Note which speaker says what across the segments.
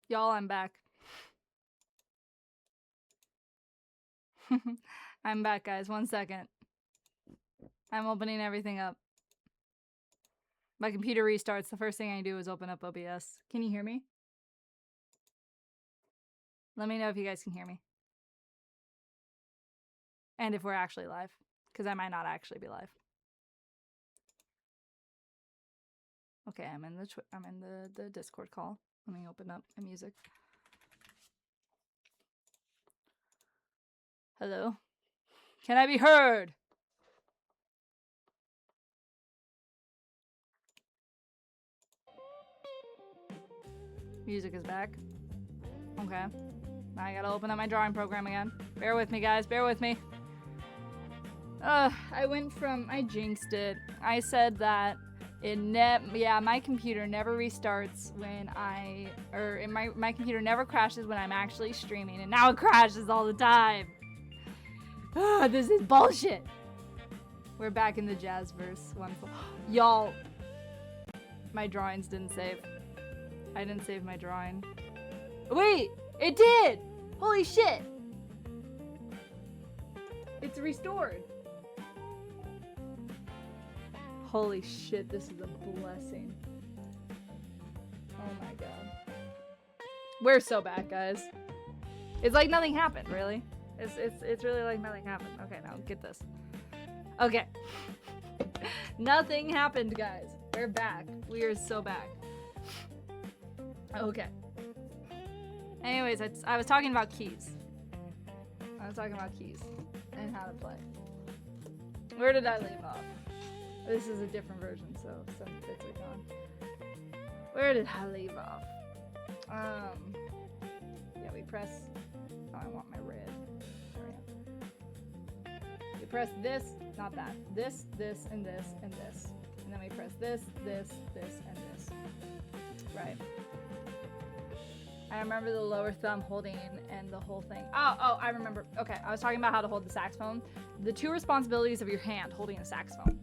Speaker 1: Y'all, I'm back. I'm back, guys. 1 second. I'm opening everything up. My computer restarts. The first thing I do is open up OBS. Can you hear me? Let me know if you guys can hear me. And if we're actually live. Because I might not actually be live. Okay, I'm in the Discord call. Let me open up my music. Hello? Can I be heard? Music is back. Okay. Now I gotta open up my drawing program again. Bear with me, guys. Bear with me. I jinxed it. I said that my computer never restarts when my computer never crashes when I'm actually streaming, and now it crashes all the time. This is bullshit. We're back in the Jazzverse. Wonderful. Y'all, my drawings didn't save. I didn't save my drawing. Wait, it did! Holy shit! It's restored. Holy shit, this is a blessing. Oh my god. We're so bad, guys. It's like nothing happened, really. It's really like nothing happened. Okay, now get this. Okay. Nothing happened, guys. We're back. We are so back. Okay. Anyways, I was talking about keys. And how to play. Where did I leave off? This is a different version, so some bits are gone. Where did I leave off? Yeah, we press. Oh, I want my red. There we go. We press this, not that. This, and this, and this. And then we press this, and this. Right. I remember the lower thumb holding and the whole thing. Oh, I remember. Okay, I was talking about how to hold the saxophone. The two responsibilities of your hand holding a saxophone.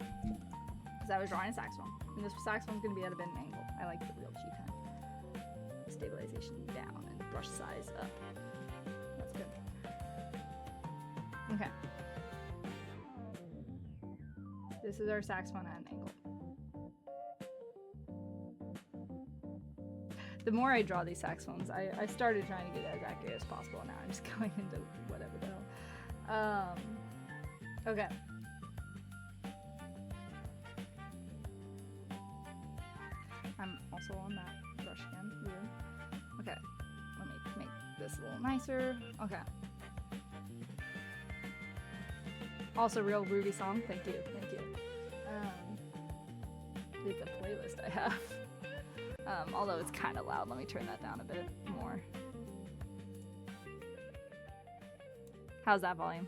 Speaker 1: Because I was drawing a saxophone. And this saxophone's going to be at a bent angle. I like the real G pen. Stabilization down and brush size up. That's good. Okay. This is our saxophone at an angle. The more I draw these saxophones, I started trying to get as accurate as possible. Now I'm just going into whatever the hell. Okay. I'm also on that brush again. Weird. Okay. Let me make this a little nicer. Okay. Also, real Ruby song. Thank you. It's a playlist I have. Although it's kind of loud. Let me turn that down a bit more. How's that volume?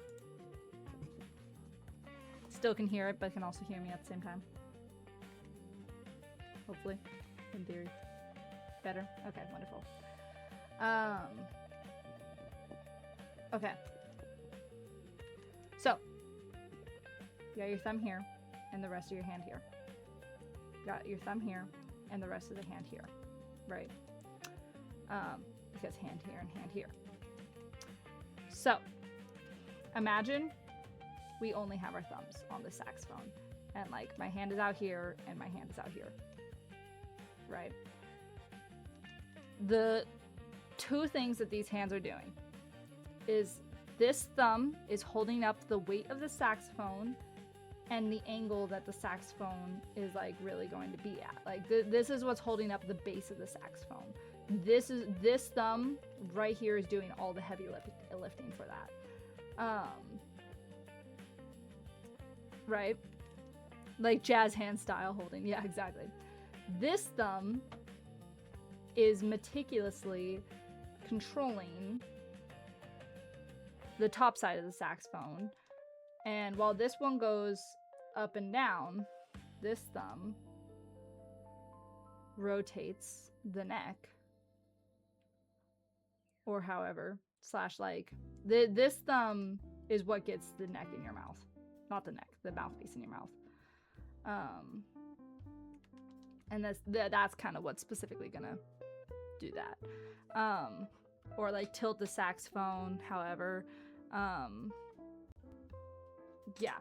Speaker 1: Still can hear it, but can also hear me at the same time. Hopefully. In theory. Better? Okay, wonderful. Okay. So, you got your thumb here, and the rest of your hand here. Got your thumb here, and the rest of the hand here, right? Because hand here and hand here. So, imagine we only have our thumbs on the saxophone, and like my hand is out here and my hand is out here, right? The two things that these hands are doing is this thumb is holding up the weight of the saxophone and the angle that the saxophone is like really going to be at. Like this is what's holding up the base of the saxophone. This thumb right here is doing all the heavy lifting for that. Right? Like jazz hand style holding. Yeah, exactly. This thumb is meticulously controlling the top side of the saxophone. And while this one goes up and down, this thumb rotates the neck. Or however, slash like, this thumb is what gets the neck in your mouth. Not the neck, the mouthpiece in your mouth. And that's kind of what's specifically gonna do that. Or like tilt the saxophone, however. Yeah.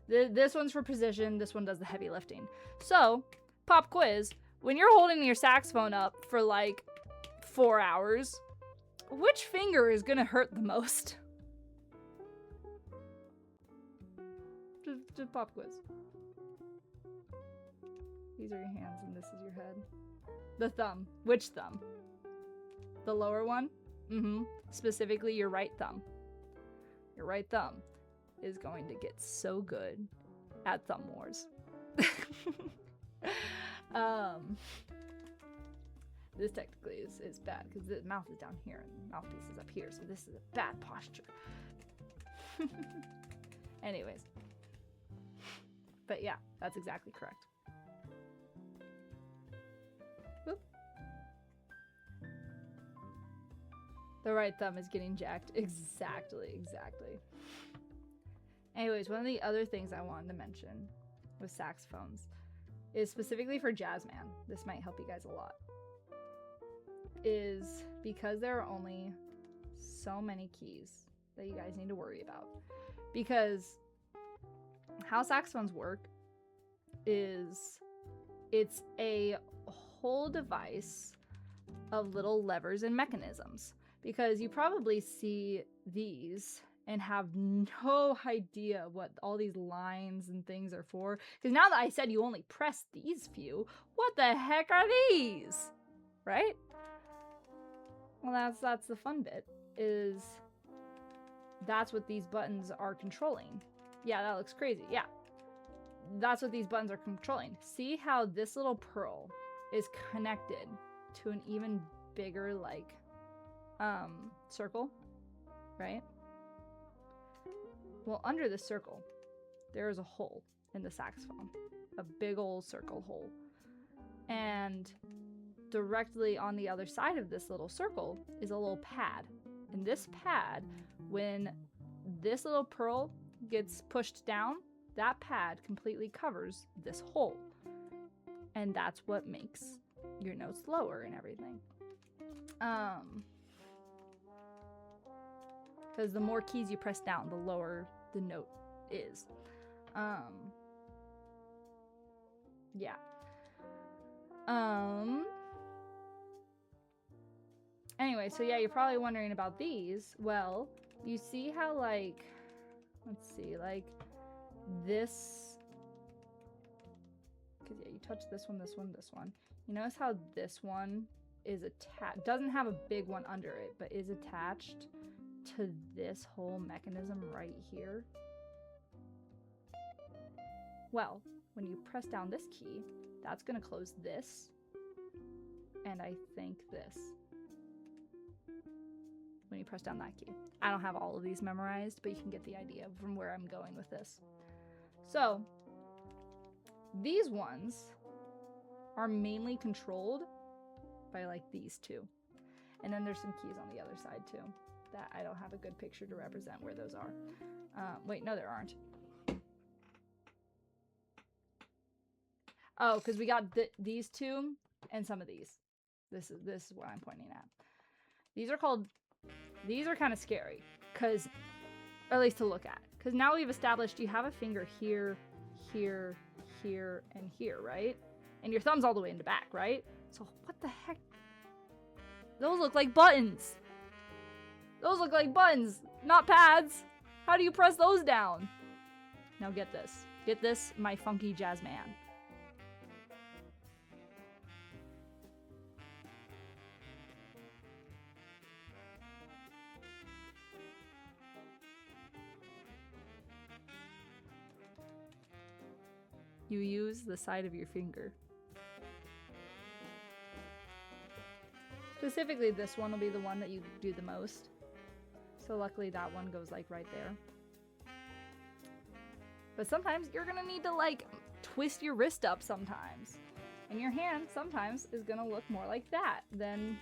Speaker 1: This one's for position, this one does the heavy lifting. So, pop quiz, when you're holding your saxophone up for like 4 hours, which finger is gonna hurt the most? Just pop quiz. These are your hands and this is your head. The thumb. Which thumb? The lower one? Mm-hmm. Specifically your right thumb. Your right thumb is going to get so good at thumb wars. This technically is bad because the mouth is down here and the mouthpiece is up here, so this is a bad posture. Anyways. But yeah, that's exactly correct. Whoop. The right thumb is getting jacked. Exactly. Anyways, one of the other things I wanted to mention with saxophones is specifically for Jazzman. This might help you guys a lot. Is because there are only so many keys that you guys need to worry about. Because how saxophones work is it's a whole device of little levers and mechanisms. Because you probably see these and have no idea what all these lines and things are for. Because now that I said you only press these few, what the heck are these? Right? Well, that's the fun bit, is that's what these buttons are controlling. Yeah, that looks crazy. Yeah. That's what these buttons are controlling. See how this little pearl is connected to an even bigger, like, circle, right? Well, under the circle, there is a hole in the saxophone, a big old circle hole. And directly on the other side of this little circle is a little pad. And this pad, when this little pearl gets pushed down, that pad completely covers this hole. And that's what makes your notes lower and everything. Because the more keys you press down, the lower the note is. Yeah. Anyway, so yeah, you're probably wondering about these. Well, you see how, like, let's see, like, this, because yeah, you touch this one, this one, this one. You notice how this one is attached, doesn't have a big one under it, but is attached to this whole mechanism right here? Well, when you press down this key, that's going to close this, and I think this. When you press down that key. I don't have all of these memorized, but you can get the idea from where I'm going with this. So, these ones are mainly controlled by, like, these two. And then there's some keys on the other side too that I don't have a good picture to represent where those are. Wait, no, there aren't. Oh, because we got these two and some of these. This is what I'm pointing at. These are kind of scary, because, or at least to look at. Because now we've established you have a finger here, here, here, and here, right? And your thumb's all the way in the back, right? So what the heck? Those look like buttons. Those look like buttons, not pads. How do you press those down? Now get this. Get this, my funky jazz man. You use the side of your finger. Specifically, this one will be the one that you do the most. So luckily that one goes like right there. But sometimes you're gonna need to like twist your wrist up sometimes. And your hand sometimes is gonna look more like that than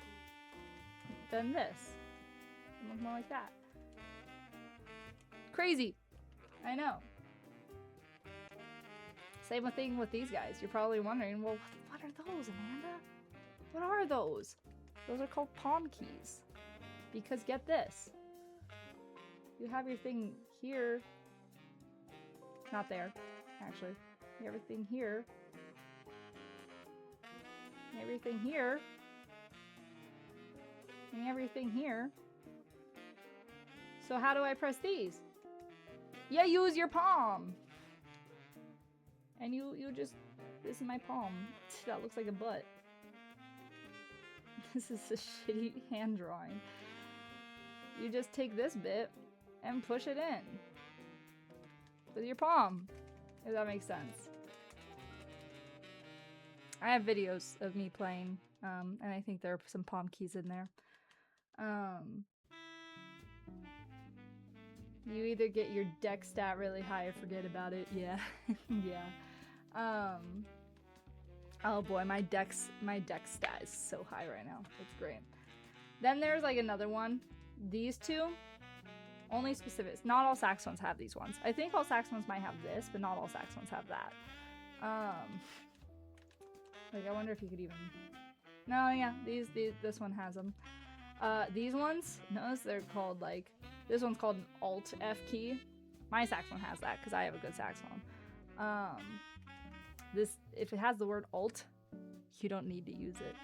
Speaker 1: this. It'll look more like that. Crazy. I know. Same thing with these guys. You're probably wondering, well, what are those, Amanda? What are those? Those are called palm keys. Because get this. You have your thing here. Not there, actually. You have everything here. Everything here. And everything here. So how do I press these? Yeah, use your palm. And you just, this is my palm. That looks like a butt. This is a shitty hand drawing. You just take this bit and push it in with your palm, if that makes sense. I have videos of me playing, and I think there are some palm keys in there. You either get your deck stat really high or forget about it. Yeah. Yeah. Oh boy, my deck stat is so high right now. It's great. Then there's like another one. These two, only specifics. Not all saxophones have these ones. I think all saxophones might have this, but not all saxophones have that. Like I wonder if you could even. No, yeah, this one has them. These ones, notice they're called like. This one's called an Alt F key. My saxophone has that because I have a good saxophone. This, if it has the word Alt, you don't need to use it.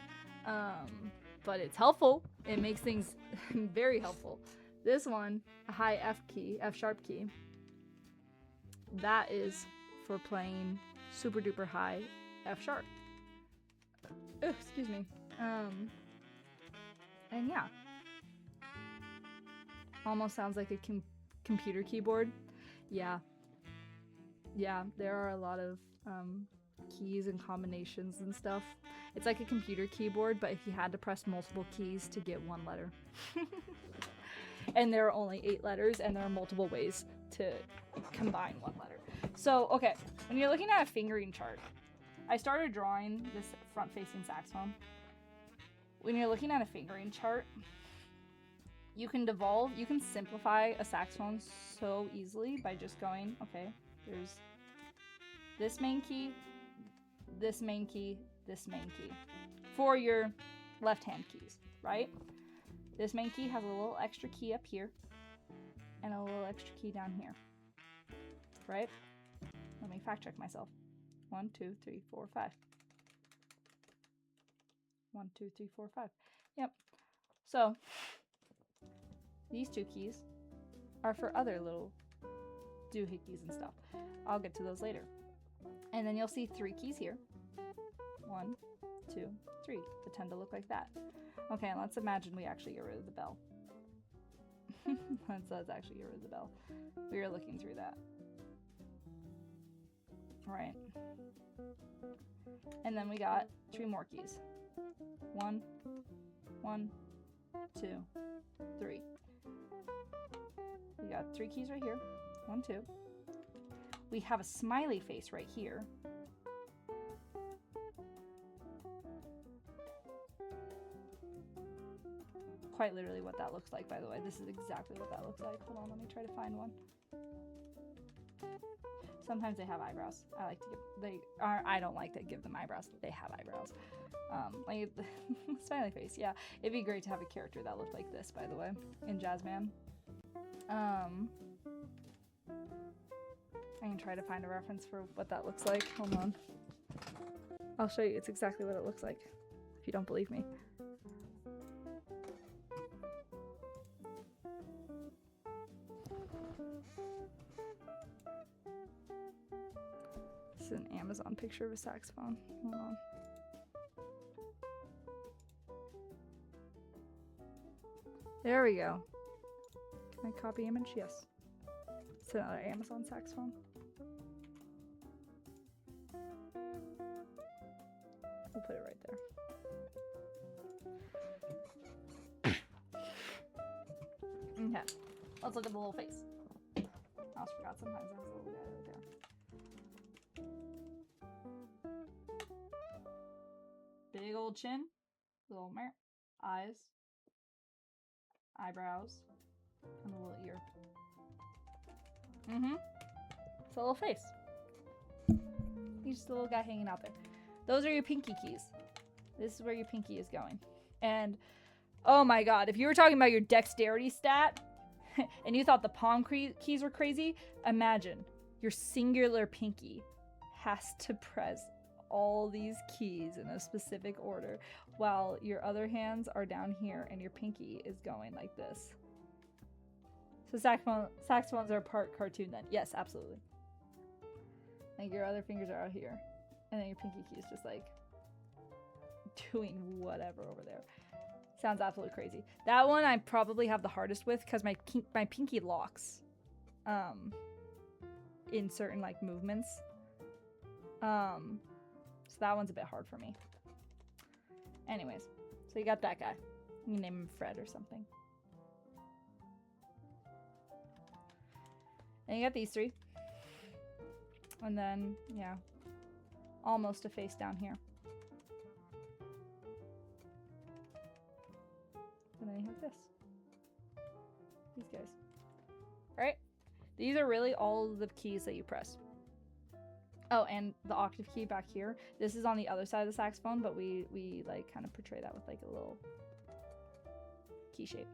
Speaker 1: But it's helpful. It makes things very helpful. This one, a high F key, F sharp key. That is for playing super duper high F sharp. Excuse me. And yeah. Almost sounds like a computer keyboard. Yeah. Yeah, there are a lot of keys and combinations and stuff. It's like a computer keyboard, but if you had to press multiple keys to get one letter. And there are only 8 letters, and there are multiple ways to combine one letter. So, okay, when you're looking at a fingering chart, I started drawing this front-facing saxophone. When you're looking at a fingering chart, you can simplify a saxophone so easily by just going, okay, there's this main key, this main key, this main key for your left-hand keys, right? This main key has a little extra key up here and a little extra key down here, right? Let me fact check myself. 1, 2, 3, 4, 5. 1, 2, 3, 4, 5. Yep. So these 2 keys are for other little doohickeys and stuff. I'll get to those later. And then you'll see 3 keys here. 1, 2, 3. They tend to look like that. Okay, and let's imagine we actually get rid of the bell. Let's actually get rid of the bell. We were looking through that. Right. And then we got 3 more keys. 1, 1, 2, 3. We got 3 keys right here. 1, 2. We have a smiley face right here. Quite literally what that looks like, by the way. This is exactly what that looks like. Hold on, let me try to find one. Sometimes they have eyebrows. I don't like to give them eyebrows. They have eyebrows. Like smiley face. Yeah, it'd be great to have a character that looked like this, by the way, in Jazzman. I can try to find a reference for what that looks like. Hold on. I'll show you. It's exactly what it looks like, if you don't believe me. This is an Amazon picture of a saxophone. Hold on. There we go. Can I copy image? Yes. It's another Amazon saxophone. We'll put it right there. Okay. Let's look at the little face. I almost forgot sometimes there's a little guy right there. Big old chin, little eyes, eyebrows, and a little ear. It's a little face. He's just a little guy hanging out there. Those are your pinky keys. This is where your pinky is going. And oh my god, if you were talking about your dexterity stat and you thought the palm keys were crazy, imagine your singular pinky has to press all these keys in a specific order while your other hands are down here and your pinky is going like this. So saxophones are part cartoon then. Yes, absolutely. Like your other fingers are out here and then your pinky key is just like doing whatever over there. Sounds absolutely crazy. That one I probably have the hardest with because my pinky locks in certain like movements. So that one's a bit hard for me. Anyways, so you got that guy. You can name him Fred or something. And you got these three. And then, yeah, almost a face down here. And then you have this. These guys. Alright? These are really all of the keys that you press. Oh, and the octave key back here. This is on the other side of the saxophone, but we like kind of portray that with like a little key shape.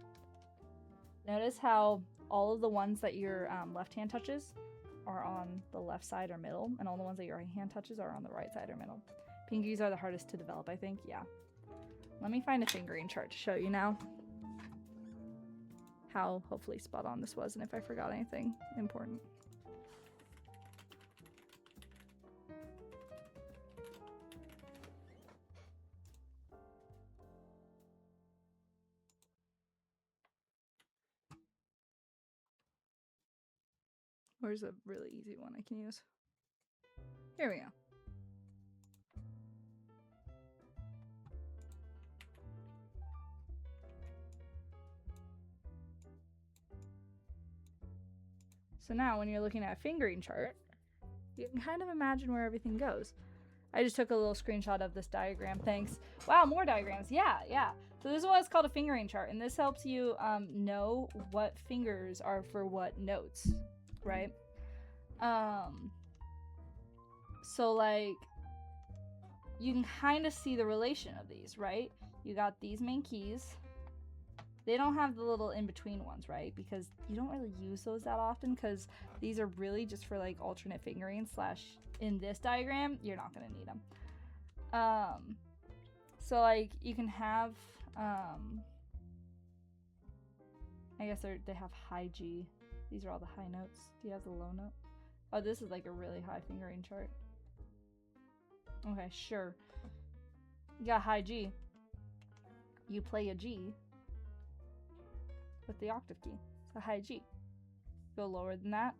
Speaker 1: Notice how all of the ones that your left hand touches are on the left side or middle, and all the ones that your right hand touches are on the right side or middle. Pinkies are the hardest to develop, I think. Yeah. Let me find a fingering chart to show you now how hopefully spot on this was and if I forgot anything important. Where's a really easy one I can use? Here we go. So now when you're looking at a fingering chart, you can kind of imagine where everything goes. I just took a little screenshot of this diagram, thanks. Wow, more diagrams, yeah. So this is what's called a fingering chart, and this helps you know what fingers are for what notes, right? So like, you can kind of see the relation of these, right? You got these main keys. They don't have the little in-between ones, right? Because you don't really use those that often because these are really just for like alternate fingering / in this diagram, you're not going to need them. So like you can have, I guess they have high G. These are all the high notes. Do you have the low note? Oh, this is like a really high fingering chart. Okay, sure. You got high G. You play a G with the octave key. It's a high G. Go lower than that,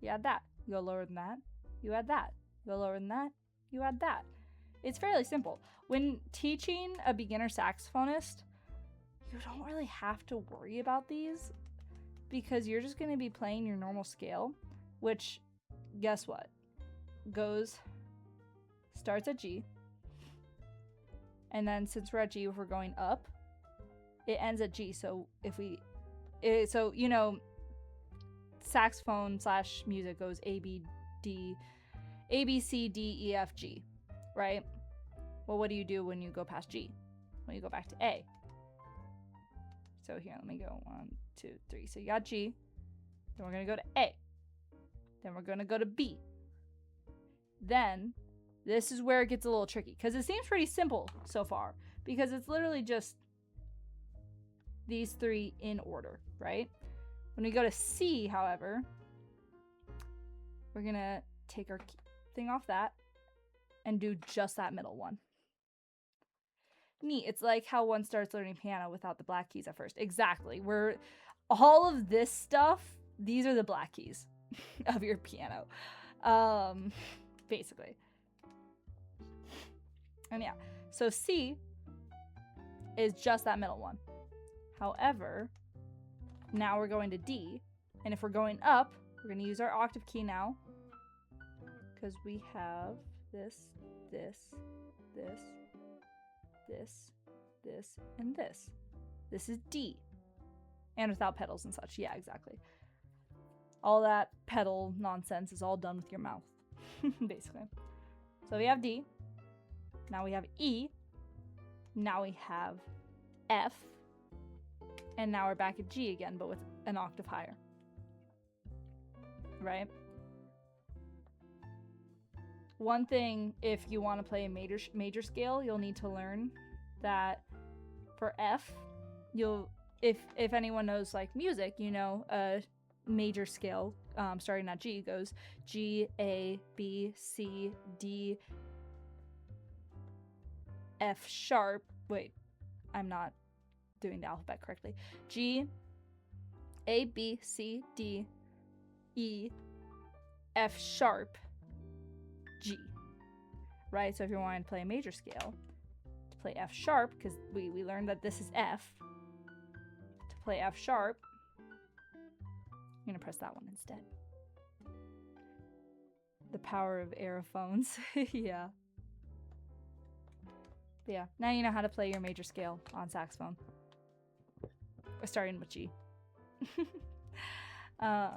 Speaker 1: you add that. You go lower than that, you add that. You go lower than that, you add that. It's fairly simple. When teaching a beginner saxophonist, you don't really have to worry about these because you're just going to be playing your normal scale, which, guess what? Starts at G, and then since we're at G, if we're going up, it ends at G. So so you know, saxophone / music goes A, B, C, D, E, F, G, right? Well, what do you do when you go past G? Well, you go back to A. So here, let me go 1, 2, 3. So you got G, then we're gonna go to A, then we're gonna go to B. Then this is where it gets a little tricky because it seems pretty simple so far because it's literally just these three in order, right? When we go to C, however, we're gonna take our thing off that and do just that middle one. Neat. It's like how one starts learning piano without the black keys at first. Exactly. All of this stuff, these are the black keys of your piano. Basically. And yeah, so C is just that middle one. However, now we're going to D, and if we're going up, we're going to use our octave key now, because we have this, and this. This is D, and without pedals and such. Yeah, exactly. All that pedal nonsense is all done with your mouth, basically. So we have D. Now we have E. Now we have F, and now we're back at G again, but with an octave higher. Right? One thing, if you want to play a major scale, you'll need to learn that for F, if anyone knows like music, you know, a major scale starting at G goes G, A, B, C, D, F sharp. Wait, I'm not doing the alphabet correctly. G, A, B, C, D, E, F sharp, G. Right? So if you're wanting to play a major scale, to play F sharp, because we learned that this is F, to play F sharp, I'm going to press that one instead. The power of aerophones. Yeah. But yeah, now you know how to play your major scale on saxophone. We're starting with G. But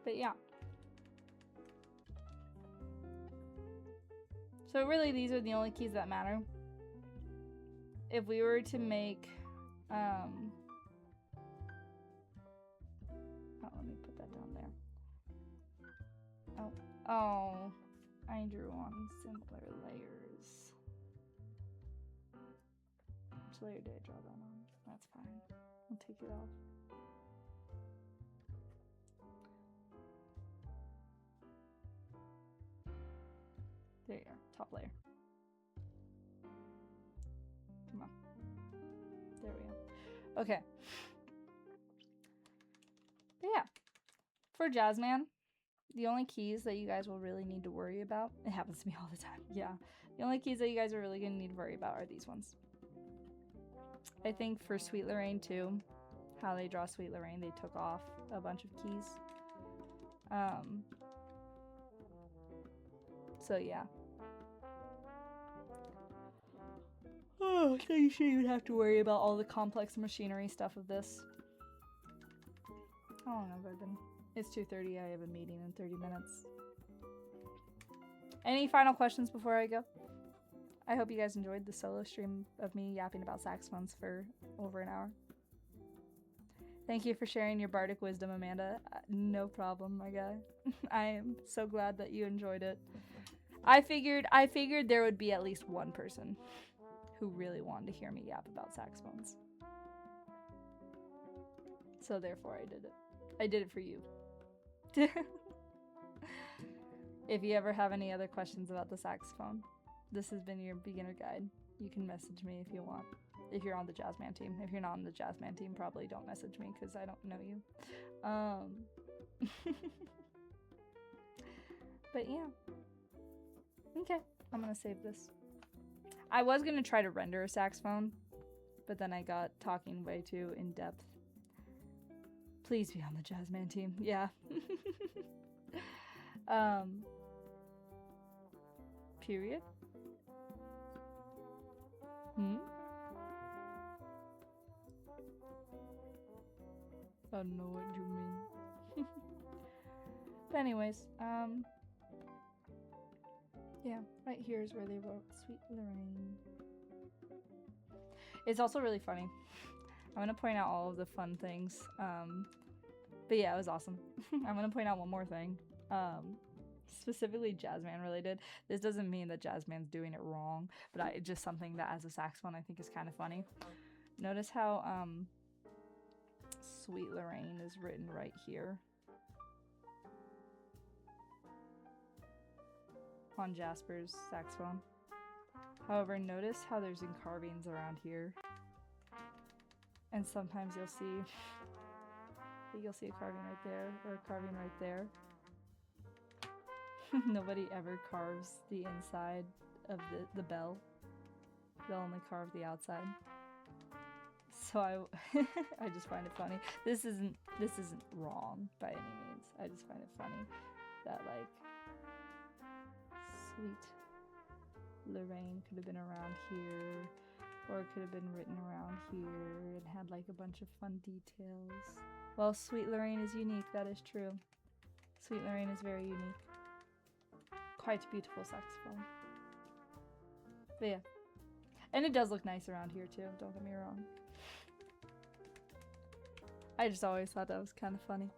Speaker 1: yeah. So really, these are the only keys that matter. If we were to make, oh, let me put that down there. Oh, I drew on simpler layers. Which layer did I draw that on? That's fine. I'll take it off. There you are, top layer. Come on. There we go. Okay. But yeah, for Jazzman, the only keys that you guys will really need to worry about, it happens to me all the time, yeah. The only keys that you guys are really going to need to worry about are these ones. I think for Sweet Lorraine too, how they draw Sweet Lorraine, they took off a bunch of keys. So yeah. Oh, so you shouldn't even have to worry about all the complex machinery stuff of this. How long have I been? It's 2:30. I have a meeting in 30 minutes. Any final questions before I go? I hope you guys enjoyed the solo stream of me yapping about saxophones for over an hour. Thank you for sharing your bardic wisdom, Amanda. No problem, my guy. I am so glad that you enjoyed it. I figured there would be at least one person who really wanted to hear me yap about saxophones. So therefore I did it. I did it for you. If you ever have any other questions about the saxophone, this has been your beginner guide. You can message me if you want. If you're on the Jazzman team. If you're not on the Jazzman team, probably don't message me because I don't know you. But yeah. Okay, I'm gonna save this. I was gonna try to render a saxophone, but then I got talking way too in depth. Please be on the Jazzman team. Yeah. Period. I don't know what you mean. But anyways, yeah, right here is where they wrote Sweet Lorraine. It's also really funny. I'm gonna point out all of the fun things. But yeah, it was awesome. I'm gonna point out one more thing. Specifically Jazzman related. This doesn't mean that Jazzman's doing it wrong, but it's just something that as a saxophone I think is kind of funny. Notice how Sweet Lorraine is written right here on Jasper's saxophone. However, notice how there's carvings around here. And sometimes you'll see a carving right there or a carving right there. Nobody ever carves the inside of the bell. They'll only carve the outside. So I just find it funny. This isn't wrong by any means. I just find it funny that like Sweet Lorraine could have been around here, or it could have been written around here and had like a bunch of fun details. Well, Sweet Lorraine is unique, that is true. Sweet Lorraine is very unique. Quite a beautiful saxophone. But yeah. And it does look nice around here too, don't get me wrong. I just always thought that was kind of funny.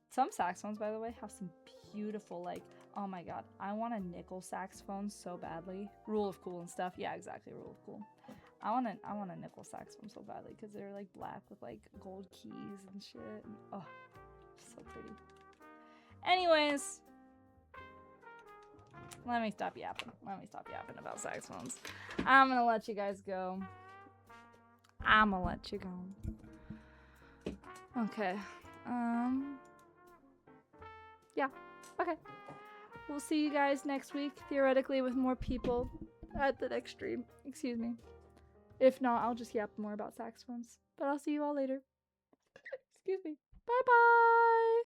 Speaker 1: Some saxophones, by the way, have some beautiful, like, oh my god, I want a nickel saxophone so badly. Rule of Cool and stuff. Yeah, exactly, Rule of Cool. I want a nickel saxophone so badly because they're like black with like gold keys and shit. And, oh, so pretty. Anyways, let me stop yapping. Let me stop yapping about saxophones. I'm gonna let you guys go. I'm gonna let you go. Okay. Yeah. Okay. We'll see you guys next week, theoretically, with more people at the next stream. Excuse me. If not, I'll just yap more about saxophones. But I'll see you all later. Excuse me. Bye-bye!